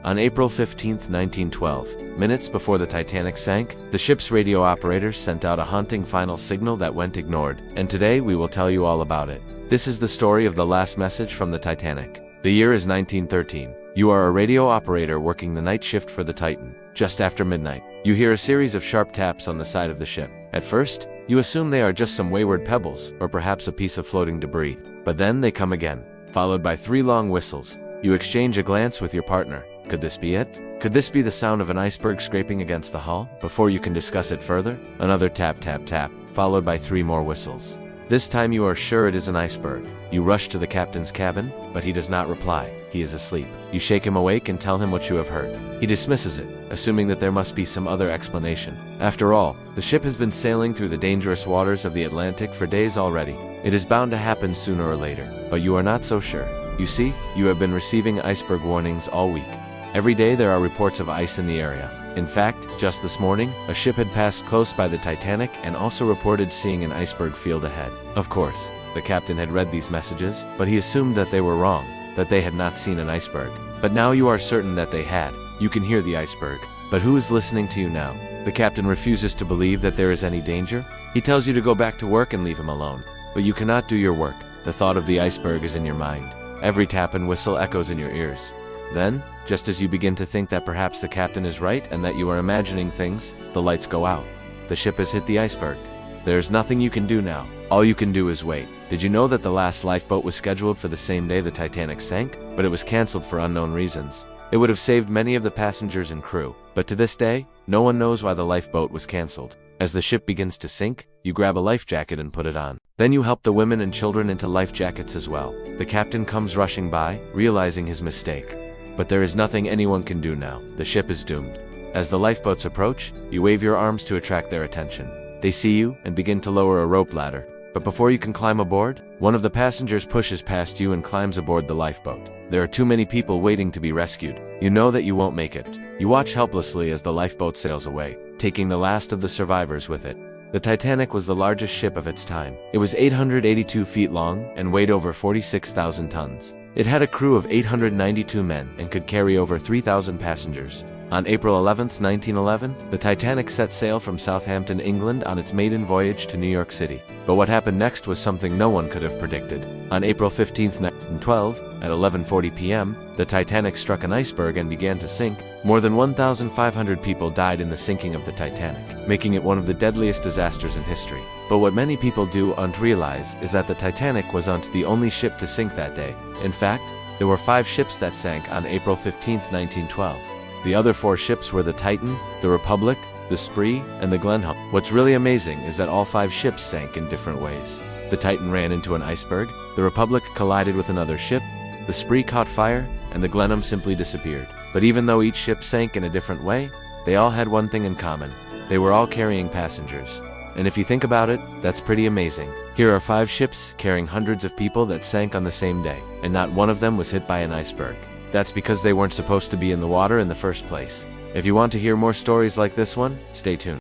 On April 15, 1912, minutes before the Titanic sank, the ship's radio operators sent out a haunting final signal that went ignored, and today we will tell you all about it. This is the story of the last message from the Titanic. The year is 1913. You are a radio operator working the night shift for the Titan. Just after midnight, you hear a series of sharp taps on the side of the ship. At first, you assume they are just some wayward pebbles, or perhaps a piece of floating debris. But then they come again, followed by 3 long whistles. You exchange a glance with your partner. Could this be it? Could this be the sound of an iceberg scraping against the hull? Before you can discuss it further, another tap tap tap, followed by 3 more whistles. This time you are sure it is an iceberg. You rush to the captain's cabin, but he does not reply. He is asleep. You shake him awake and tell him what you have heard. He dismisses it, assuming that there must be some other explanation. After all, the ship has been sailing through the dangerous waters of the Atlantic for days already. It is bound to happen sooner or later, but you are not so sure. You see, you have been receiving iceberg warnings all week. Every day there are reports of ice in the area. In fact, just this morning, a ship had passed close by the Titanic and also reported seeing an iceberg field ahead. Of course, the captain had read these messages, but he assumed that they were wrong, that they had not seen an iceberg. But now you are certain that they had. You can hear the iceberg. But who is listening to you now? The captain refuses to believe that there is any danger. He tells you to go back to work and leave him alone. But you cannot do your work. The thought of the iceberg is in your mind. Every tap and whistle echoes in your ears. Then, just as you begin to think that perhaps the captain is right and that you are imagining things, the lights go out. The ship has hit the iceberg. There is nothing you can do now. All you can do is wait. Did you know that the last lifeboat was scheduled for the same day the Titanic sank? But it was cancelled for unknown reasons. It would have saved many of the passengers and crew. But to this day, no one knows why the lifeboat was cancelled. As the ship begins to sink, you grab a life jacket and put it on. Then you help the women and children into life jackets as well. The captain comes rushing by, realizing his mistake. But there is nothing anyone can do now. The ship is doomed. As the lifeboats approach, you wave your arms to attract their attention. They see you and begin to lower a rope ladder. But before you can climb aboard, one of the passengers pushes past you and climbs aboard the lifeboat. There are too many people waiting to be rescued. You know that you won't make it. You watch helplessly as the lifeboat sails away, taking the last of the survivors with it. The Titanic was the largest ship of its time. It was 882 feet long and weighed over 46,000 tons. It had a crew of 892 men and could carry over 3,000 passengers. On April 11, 1911, the Titanic set sail from Southampton, England on its maiden voyage to New York City. But what happened next was something no one could have predicted. On April 15, 1912, at 11:40 p.m., the Titanic struck an iceberg and began to sink. More than 1,500 people died in the sinking of the Titanic, making it one of the deadliest disasters in history. But what many people don't realize is that the Titanic wasn't the only ship to sink that day. In fact, there were 5 ships that sank on April 15, 1912. The other 4 ships were the Titan, the Republic, the Spree, and the Glenholm. What's really amazing is that all 5 ships sank in different ways. The Titan ran into an iceberg, the Republic collided with another ship, the Spree caught fire, and the Glenholm simply disappeared. But even though each ship sank in a different way, they all had one thing in common. They were all carrying passengers. And if you think about it, that's pretty amazing. Here are 5 ships carrying hundreds of people that sank on the same day, and not one of them was hit by an iceberg. That's because they weren't supposed to be in the water in the first place. If you want to hear more stories like this one, stay tuned.